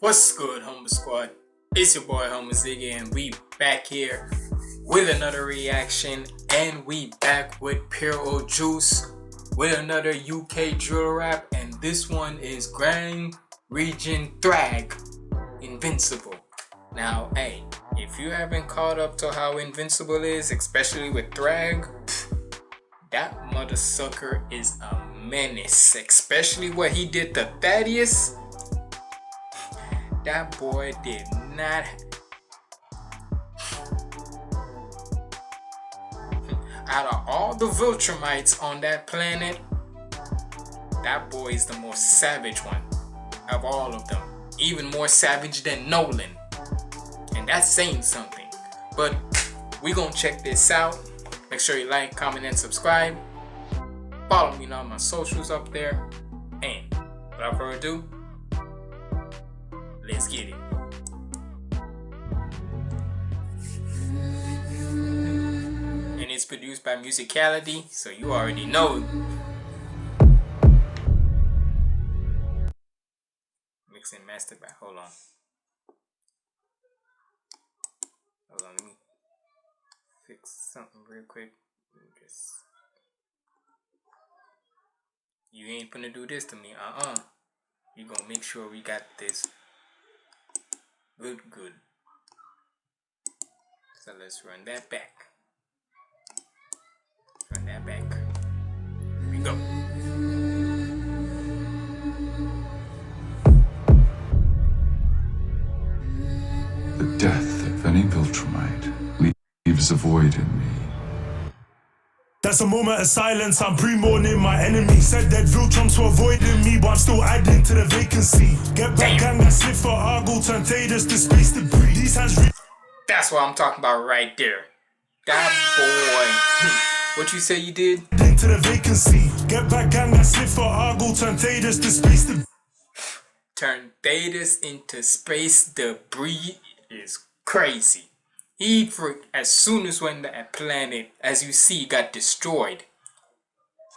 What's good, Humble Squad? It's your boy HumbleZiggy, and we back here with another reaction, and we back with Pure Old Juice with another UK drill rap, and this one is Region Thrag Invincible. Now, hey, if you haven't caught up to how Invincible is, especially with Thrag, that mother sucker is a menace, especially what he did to Thaddeus. That boy did not. Out of all the Viltrumites on that planet, that boy is the most savage one of all of them. Even more savage than Nolan. And that's saying something. But we gonna check this out. Make sure you like, comment, and subscribe. Follow me on my socials up there. And without further ado, let's get it. And it's produced by Musicality, so you already know. Mix and master by. Hold on, let me fix something real quick. You ain't gonna do this to me, You gonna make sure we got this good. So let's run that back. Here we go. The death of any Viltrumite leaves a void in me. That's a moment of silence, I'm pre-mourning my enemy. Said that Viltrums were avoiding me, but I'm still adding to the vacancy. Get back, gang, that slip for Argo, turn Thaddeus to space debris. These hands That's what I'm talking about right there. That boy. What you say you did? Into the vacancy. Get back, gang, that slip for Argo, turn Thaddeus to space debris. Turn Thaddeus into space debris is crazy. He freaked as soon as when that planet, as you see, got destroyed.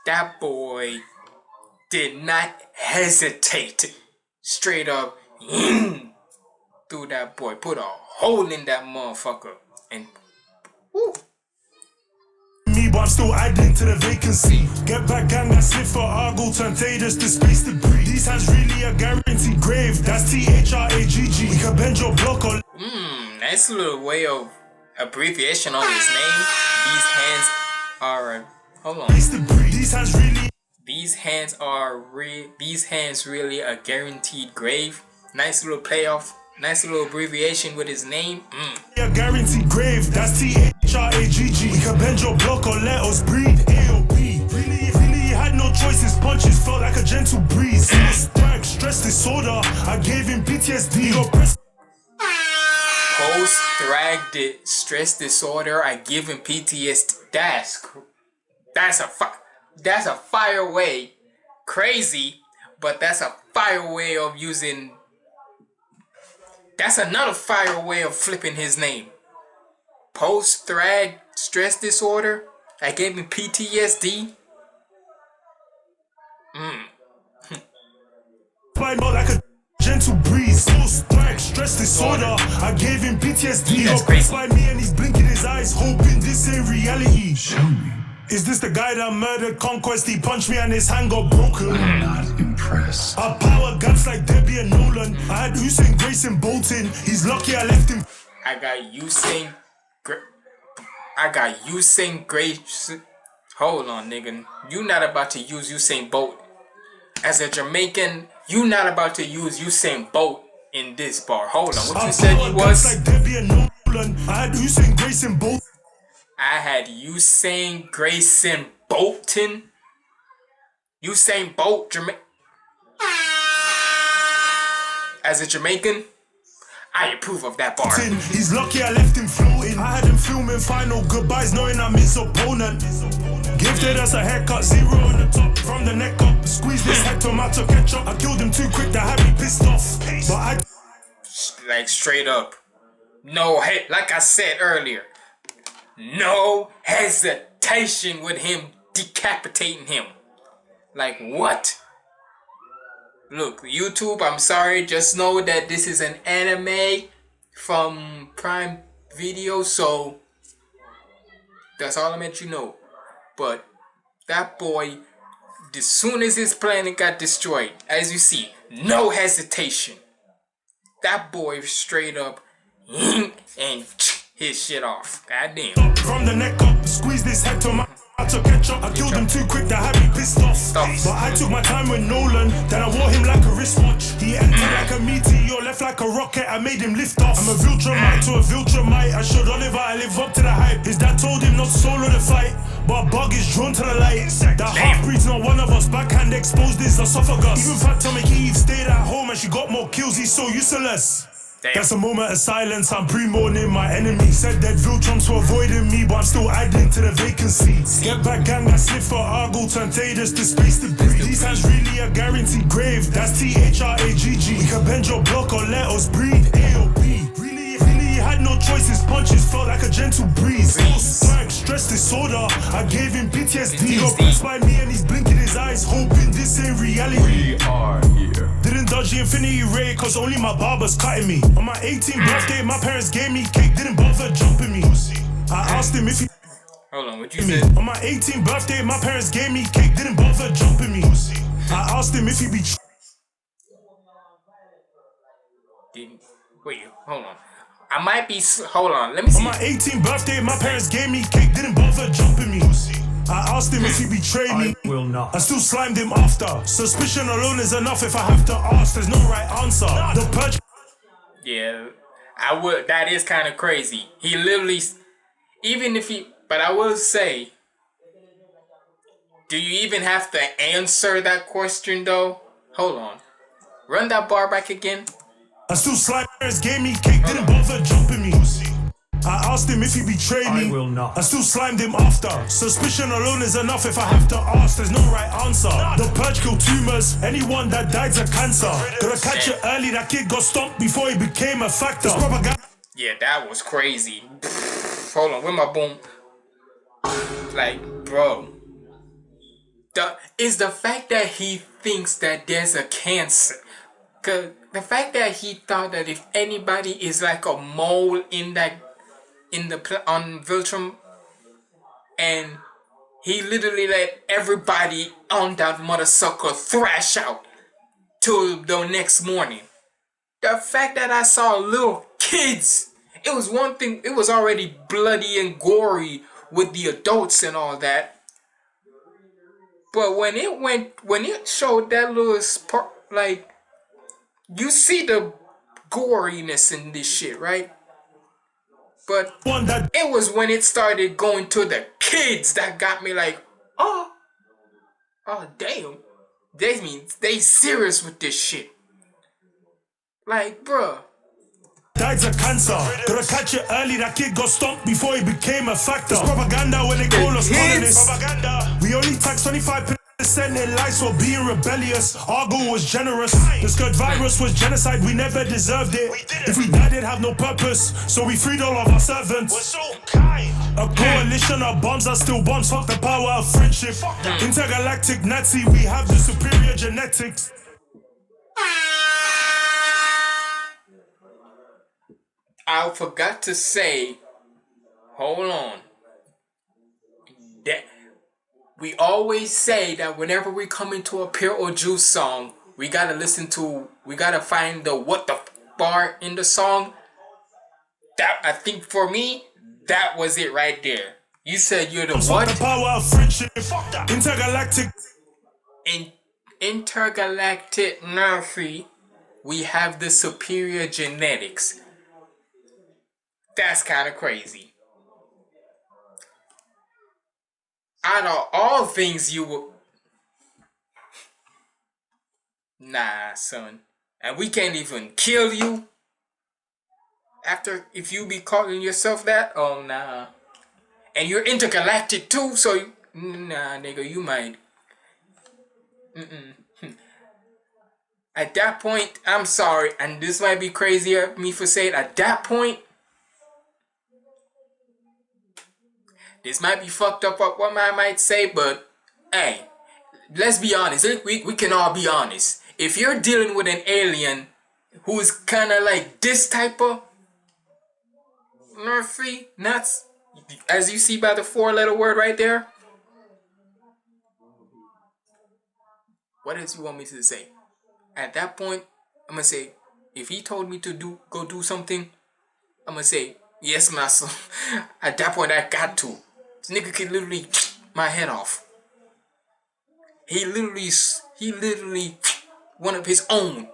That boy did not hesitate. Straight up threw that boy, put a hole in that motherfucker, and woo. Me, but I'm still adding to the vacancy. Get back, gang, that slip for Argo, turn Thaddeus to space debris. These hands really a guaranteed grave. That's THRAGG. We can bend your block or nice little way of abbreviation on his name. These hands are hold on. These hands really a guaranteed grave. Nice little payoff. Nice little abbreviation with his name. A guaranteed grave. That's THRAGG. We can bend your block or let us breathe. AOP. Really had no choice. His punches felt like a gentle breeze. Stress disorder. I gave him PTSD. Post-Thrag stress disorder, I give him PTSD. That's a fire way. Crazy, but that's a fire way of using. That's another fire way of flipping his name. Post-Thrag stress disorder, I gave him PTSD. Like a gentle breeze. Stress disorder. I gave him PTSD. That's crazy. By me and he's blinking his eyes, hoping this ain't reality. Show me. Is this the guy that murdered Conquest? He punched me and his hand got broken. I'm not impressed. I power guns like Debbie and Nolan. I had Usain Grayson Bolton. He's lucky I left him. I got Usain Grayson. Hold on, nigga. You not about to use Usain Bolt. As a Jamaican, you not about to use Usain Bolt in this bar. Hold on, what you said you was? Like Debbie and Nolan. I had Usain Grayson Bolton. I had Usain Grayson Bolton. Usain Bolt, as a Jamaican, I approve of that bar. He's lucky I left him floating. I had him filming final goodbyes, knowing I'm his opponent. Gifted us a haircut, 0 on the top, from the neck up. Squeeze this head tomato ketchup. I killed him too quick, that had me pissed off. But I like straight up, no hate. Like I said earlier, no hesitation with him decapitating him. Like what? Look, YouTube, I'm sorry. Just know that this is an anime from Prime Video, so that's all I meant you know. But that boy, as soon as his planet got destroyed, as you see, no hesitation. That boy straight up and his shit off. Goddamn. From the neck up, squeeze this head to my to catch up. I killed him too quick to have me pissed off. But I took my time with Nolan, then I wore him like a wristwatch. He entered like a meteor, left like a rocket, I made him lift off. I'm a Viltrumite to a Viltrumite. I showed Oliver I live up to the hype. His dad told him not to solo the fight, but a bug is drawn to the light. That half-breed's not one of us, backhand exposed his esophagus. Even Fat Atomic Eve stayed at home and she got more kills, he's so useless. That's a moment of silence, I'm pre-mourning my enemy. Said that Viltrum's for avoiding me, but I'm still adding to the vacancy. Get back gang, I slip for Argle, turn Thaddeus to space to breathe. These hands really a guaranteed grave, that's Thragg. We can bend your block or let us breed. AOP, really had no choice, his punches felt like a gentle breeze. Thrag, stress disorder, I gave him PTSD. He got pressed by me and he's blinking his eyes, hoping this ain't reality. We are here. Didn't dodge the infinity ray cause only my barber's cutting me. On my 18th birthday, my parents gave me cake, didn't bother jumping me. I asked him if he Hold on, what you said? on my 18th birthday, my parents gave me cake, didn't bother jumping me. I asked him if he be Wait, hold on. I might be. Hold on, let me see. on my 18th birthday, my parents gave me cake, didn't bother jumping me. I asked him if he betrayed me. I will not. I still slimed him after. Suspicion alone is enough if I have to ask. There's no right answer. The purge. Yeah, I would. That is kind of crazy. He literally, even if he. But I will say, do you even have to answer that question though? Hold on. Run that bar back again. I still slimed. Parents gave me cake, didn't bother jumping me. I asked him if he betrayed me. I will not. I still slimed him after. Suspicion alone is enough if I have to ask. There's no right answer. The purge killed tumors. Anyone that died's a cancer. Gotta catch it early. That kid got stomped before he became a factor. Propaganda. Yeah, that was crazy. Hold on, where my boom? Like, bro. Is the fact that he thinks that there's a cancer. Cause the fact that he thought that if anybody is like a mole on Viltrum, and he literally let everybody on that mother sucker thrash out till the next morning. The fact that I saw little kids, it was one thing, it was already bloody and gory with the adults and all that. But when it showed that little spark, like, you see the goriness in this shit, right? But it was when it started going to the kids that got me like, oh damn. They serious with this shit. Like, bruh. Died's a cancer. Gotta catch it early. That kid got stomped before he became a factor. It's propaganda when they call us colonists. Propaganda. We only tax 25% in lives for being rebellious. Argo was generous. The skirt virus was genocide. We never deserved it. If we died, it'd have no purpose. So we freed all of our servants. We're so kind. A coalition of bombs are still bombs. Fuck the power of friendship. Intergalactic Nazi. We have the superior genetics. I forgot to say, hold on. That we always say that whenever we come into a Pure or Juice song, we gotta find the what the bar in the song. That, I think for me, that was it right there. You said you're the what? The power of friendship. Intergalactic. Intergalactic Nazi. We have the superior genetics. That's kind of crazy. Out of all things you will... Nah, son. And we can't even kill you after, if you be calling yourself that? Oh, nah. And you're intergalactic too, so... Nah, nigga, you might... At that point, I'm sorry, and this might be crazy of me for saying, at that point, this might be fucked up what I might say, but hey, let's be honest. We can all be honest. if you're dealing with an alien who's kind of like this type of nerfy nuts, as you see by the 4-letter word right there, what else you want me to say? At that point, I'm gonna say, if he told me to go do something, I'm gonna say, yes, master. At that point, I got to. This nigga could literally my head off. He literally one of his own,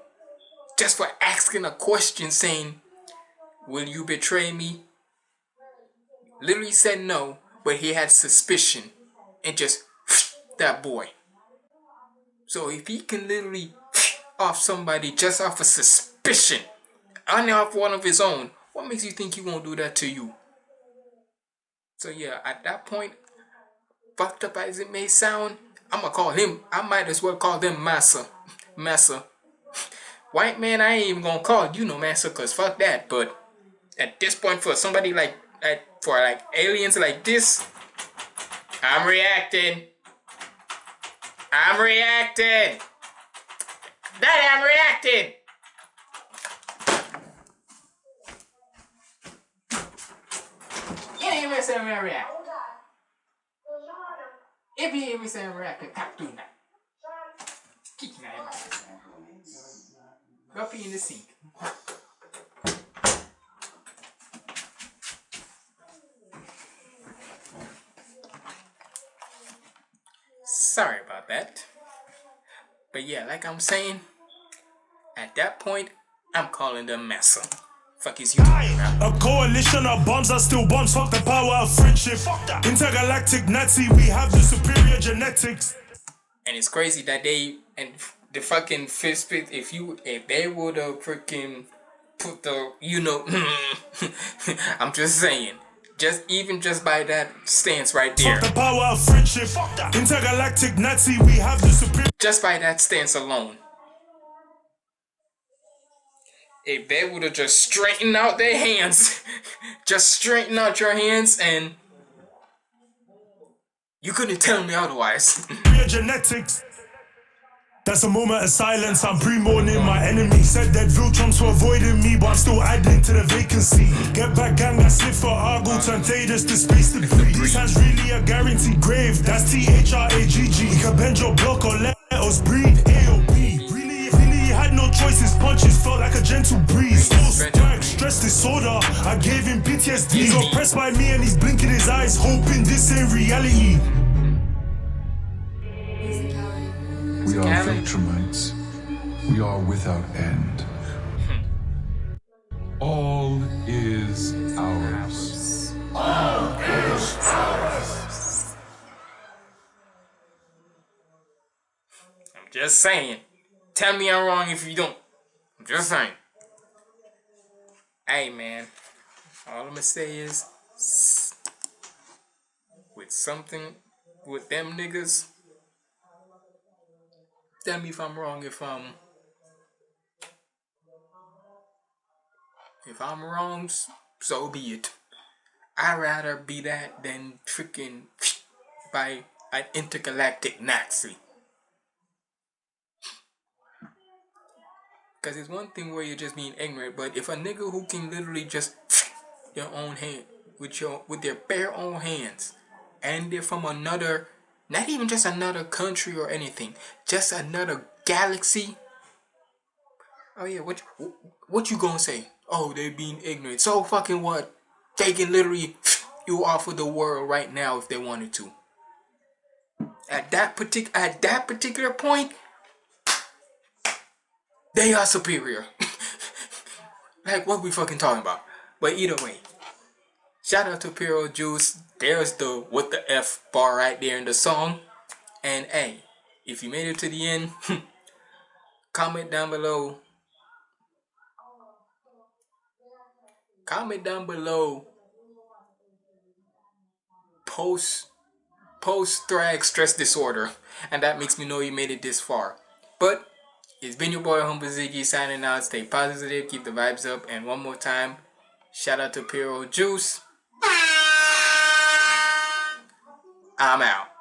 just for asking a question saying, will you betray me? Literally said no, but he had suspicion and just that boy. So if he can literally off somebody just off a suspicion, and off one of his own, what makes you think he won't do that to you? So yeah, at that point, fucked up as it may sound, I'ma call him, I might as well call them massa. Massa. White man, I ain't even gonna call you no massa, cause fuck that. But at this point, for somebody like aliens like this, I'm reacting. I'm reacting. Daddy, I'm reacting. You ain't even saying I'm reacting. If you even say I'm reacting, tap do that. Kick that. Go pee in the sink. Sorry about that. But yeah, like I'm saying, at that point, I'm calling them massa. Fuck is you talking about? A coalition of bombs are still bombs. Fuck the power of friendship. Intergalactic Nazi, we have the superior genetics. And it's crazy that they and the fucking fist pit. If they would have freaking put the I'm just saying. Just by that stance right there. Fuck the power of friendship. Intergalactic Nazi, we have the superior. Just by that stance alone. If they would have just straightened out their hands, just straighten out your hands, and you couldn't tell me otherwise. Genetics. That's a moment of silence. I'm pre-mourning my enemy. Said that Viltrons were avoiding me, but I'm still adding to the vacancy. Get back, gang, I slip for Argo, turn Thaddeus to space debris. This hand's really a guaranteed grave. That's Thragg. We can bend your block or let us breed. AOP. Really had no choice. His punches felt like a gentle breeze. Thragg, stress disorder. I gave him PTSD. He's oppressed by me and he's blinking his eyes, hoping this ain't reality. We are Viltrumites. We are without end. All is ours. All is ours. I'm just saying. Tell me I'm wrong if you don't. I'm just saying. Hey man, all I'm gonna say is, with them niggas, tell me if I'm wrong. If I'm wrong, so be it. I'd rather be that than freaking by an intergalactic Nazi. Cause it's one thing where you're just being ignorant, but if a nigga who can literally just your own hand with their bare own hands, and they're from another, not even just another country or anything, just another galaxy. Oh yeah, what you gonna say? Oh, they being ignorant. So fucking what? They can literally you off of the world right now if they wanted to. At that particular point, they are superior. Like what we fucking talking about. But either way, shout out to Piro Juice. There's the what the F bar right there in the song. And hey, if you made it to the end, comment down below. Comment down below. Post Thrag stress disorder. And that makes me know you made it this far. But it's been your boy HumbleZiggy signing out. Stay positive, keep the vibes up, and one more time, shout out to Piro Juice. I'm out.